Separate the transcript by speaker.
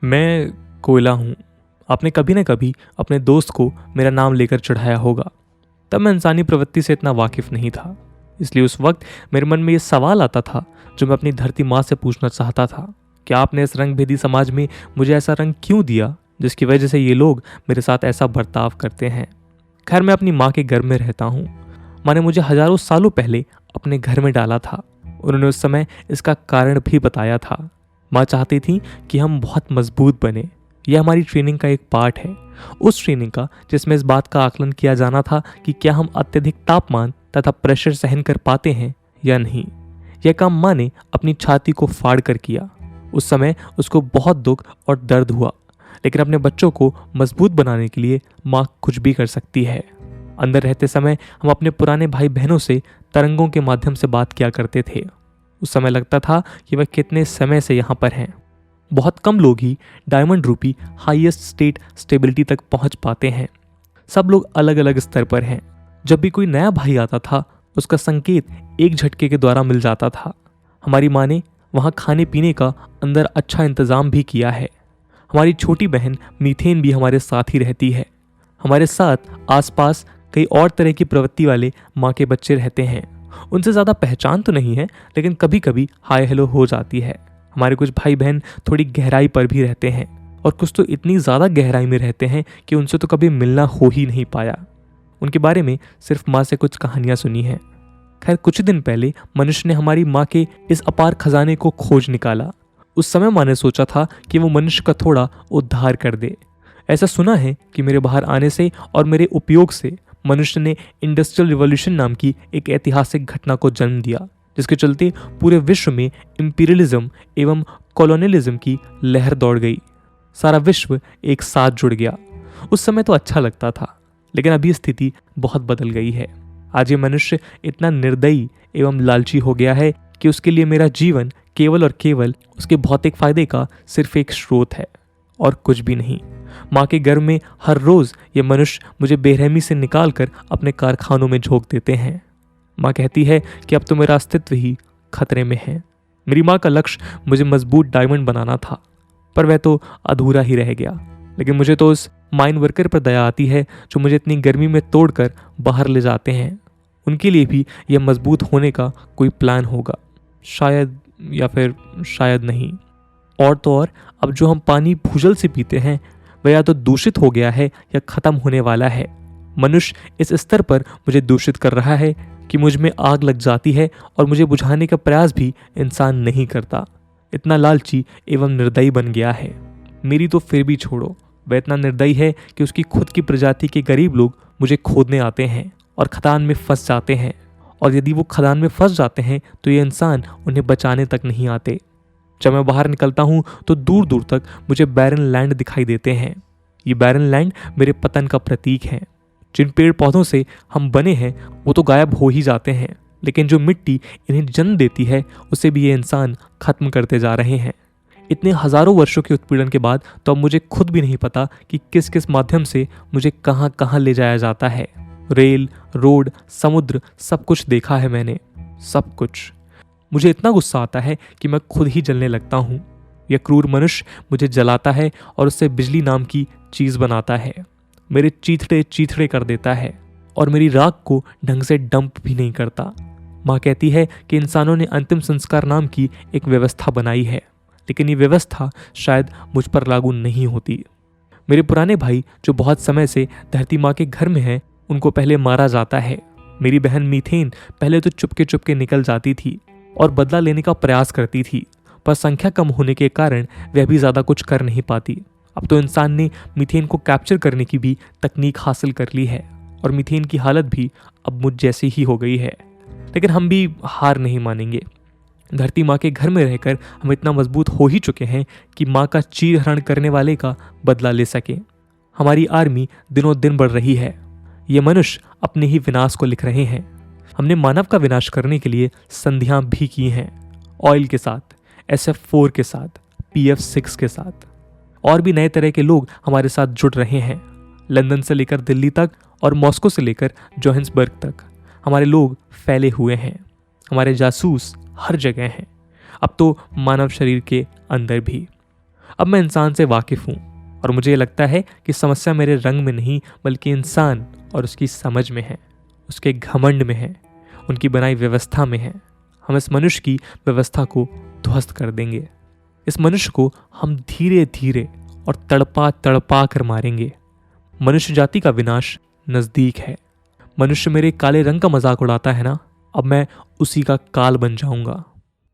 Speaker 1: मैं कोयला हूँ। आपने कभी न कभी अपने दोस्त को मेरा नाम लेकर चढ़ाया होगा। तब मैं इंसानी प्रवृत्ति से इतना वाकिफ नहीं था, इसलिए उस वक्त मेरे मन में ये सवाल आता था जो मैं अपनी धरती माँ से पूछना चाहता था। क्या आपने इस रंग भेदी समाज में मुझे ऐसा रंग क्यों दिया जिसकी वजह से ये लोग मेरे साथ ऐसा बर्ताव करते हैं? खैर, मैं अपनी माँ के घर में रहता हूँ। माँ ने मुझे हजारों सालों पहले अपने घर में डाला था। उन्होंने उस समय इसका कारण भी बताया था। माँ चाहती थी कि हम बहुत मजबूत बने। यह हमारी ट्रेनिंग का एक पार्ट है, उस ट्रेनिंग का जिसमें इस बात का आकलन किया जाना था कि क्या हम अत्यधिक तापमान तथा प्रेशर सहन कर पाते हैं या नहीं। यह काम माँ ने अपनी छाती को फाड़ कर किया। उस समय उसको बहुत दुख और दर्द हुआ, लेकिन अपने बच्चों को मजबूत बनाने के लिए माँ कुछ भी कर सकती है। अंदर रहते समय हम अपने पुराने भाई बहनों से तरंगों के माध्यम से बात किया करते थे। उस समय लगता था कि वह कितने समय से यहाँ पर हैं। बहुत कम लोग ही डायमंड रूपी हाईएस्ट स्टेट स्टेबिलिटी तक पहुंच पाते हैं। सब लोग अलग अलग स्तर पर हैं। जब भी कोई नया भाई आता था, उसका संकेत एक झटके के द्वारा मिल जाता था। हमारी माँ ने वहाँ खाने पीने का अंदर अच्छा इंतजाम भी किया है। हमारी छोटी बहन मीथेन भी हमारे साथ ही रहती है। हमारे साथ आसपास कई और तरह की प्रवृत्ति वाले माँ के बच्चे रहते हैं। उनसे ज़्यादा पहचान तो नहीं है, लेकिन कभी कभी हाय हेलो हो जाती है। हमारे कुछ भाई बहन थोड़ी गहराई पर भी रहते हैं, और कुछ तो इतनी ज़्यादा गहराई में रहते हैं कि उनसे तो कभी मिलना हो ही नहीं पाया। उनके बारे में सिर्फ माँ से कुछ कहानियाँ सुनी हैं। खैर, कुछ दिन पहले मनुष्य ने हमारी माँ के इस अपार खजाने को खोज निकाला। उस समय माँ ने सोचा था कि वो मनुष्य का थोड़ा उद्धार कर दे। ऐसा सुना है कि मेरे बाहर आने से और मेरे उपयोग से मनुष्य ने इंडस्ट्रियल रिवॉल्यूशन नाम की एक ऐतिहासिक घटना को जन्म दिया, जिसके चलते पूरे विश्व में इंपीरियलिज्म एवं कॉलोनियलिज्म की लहर दौड़ गई। सारा विश्व एक साथ जुड़ गया। उस समय तो अच्छा लगता था, लेकिन अभी स्थिति बहुत बदल गई है। आज ये मनुष्य इतना निर्दयी एवं लालची हो गया है कि उसके लिए मेरा जीवन केवल और केवल उसके भौतिक फायदे का सिर्फ एक स्रोत है और कुछ भी नहीं। माँ के घर में हर रोज ये मनुष्य मुझे बेरहमी से निकालकर अपने कारखानों में झोंक देते हैं। माँ कहती है कि अब तो मेरा अस्तित्व ही खतरे में है। मेरी माँ का लक्ष्य मुझे मजबूत डायमंड बनाना था, पर वह तो अधूरा ही रह गया। लेकिन मुझे तो उस माइन वर्कर पर दया आती है जो मुझे इतनी गर्मी में तोड़कर बाहर ले जाते हैं। उनके लिए भी यह मजबूत होने का कोई प्लान होगा, शायद, या फिर शायद नहीं। और तो और, अब जो हम पानी भूजल से पीते हैं वह या तो दूषित हो गया है या खत्म होने वाला है। मनुष्य इस स्तर पर मुझे दूषित कर रहा है कि मुझ में आग लग जाती है और मुझे बुझाने का प्रयास भी इंसान नहीं करता। इतना लालची एवं निर्दयी बन गया है। मेरी तो फिर भी छोड़ो, वह इतना निर्दयी है कि उसकी खुद की प्रजाति के गरीब लोग मुझे खोदने आते हैं और खदान में फंस जाते हैं। और यदि वो खदान में फंस जाते हैं तो ये इंसान उन्हें बचाने तक नहीं आते। जब मैं बाहर निकलता हूँ तो दूर दूर तक मुझे बैरन लैंड दिखाई देते हैं। ये बैरन लैंड मेरे पतन का प्रतीक है। जिन पेड़ पौधों से हम बने हैं वो तो गायब हो ही जाते हैं, लेकिन जो मिट्टी इन्हें जन्म देती है उसे भी ये इंसान खत्म करते जा रहे हैं। इतने हजारों वर्षों के उत्पीड़न के बाद तो अब मुझे खुद भी नहीं पता कि किस किस माध्यम से मुझे कहाँ कहाँ ले जाया जाता है। रेल, रोड, समुद्र, सब कुछ देखा है मैंने, सब कुछ। मुझे इतना गुस्सा आता है कि मैं खुद ही जलने लगता हूँ। यह क्रूर मनुष्य मुझे जलाता है और उससे बिजली नाम की चीज बनाता है। मेरे चीथड़े चीथड़े कर देता है और मेरी राख को ढंग से डंप भी नहीं करता। माँ कहती है कि इंसानों ने अंतिम संस्कार नाम की एक व्यवस्था बनाई है, लेकिन ये व्यवस्था शायद मुझ पर लागू नहीं होती। मेरे पुराने भाई जो बहुत समय से धरती माँ के घर में हैं, उनको पहले मारा जाता है। मेरी बहन मीथेन पहले तो चुपके चुपके निकल जाती थी और बदला लेने का प्रयास करती थी, पर संख्या कम होने के कारण वह भी ज़्यादा कुछ कर नहीं पाती। अब तो इंसान ने मीथेन को कैप्चर करने की भी तकनीक हासिल कर ली है और मीथेन की हालत भी अब मुझ जैसी ही हो गई है। लेकिन हम भी हार नहीं मानेंगे। धरती माँ के घर में रहकर हम इतना मजबूत हो ही चुके हैं कि माँ का चीरहरण करने वाले का बदला ले सकें। हमारी आर्मी दिनों दिन बढ़ रही है। ये मनुष्य अपने ही विनाश को लिख रहे हैं। हमने मानव का विनाश करने के लिए संधियां भी की हैं, ऑयल के साथ, SF4 के साथ, PF6 के साथ। और भी नए तरह के लोग हमारे साथ जुड़ रहे हैं। लंदन से लेकर दिल्ली तक और मॉस्को से लेकर जोहान्सबर्ग तक हमारे लोग फैले हुए हैं। हमारे जासूस हर जगह हैं, अब तो मानव शरीर के अंदर भी। अब मैं इंसान से वाकिफ हूँ और मुझे ये लगता है कि समस्या मेरे रंग में नहीं बल्कि इंसान और उसकी समझ में है, उसके घमंड में है, उनकी बनाई व्यवस्था में है। हम इस मनुष्य की व्यवस्था को ध्वस्त कर देंगे। इस मनुष्य को हम धीरे धीरे और तड़पा तड़पा कर मारेंगे। मनुष्य जाति का विनाश नजदीक है। मनुष्य मेरे काले रंग का मजाक उड़ाता है ना, अब मैं उसी का काल बन जाऊंगा।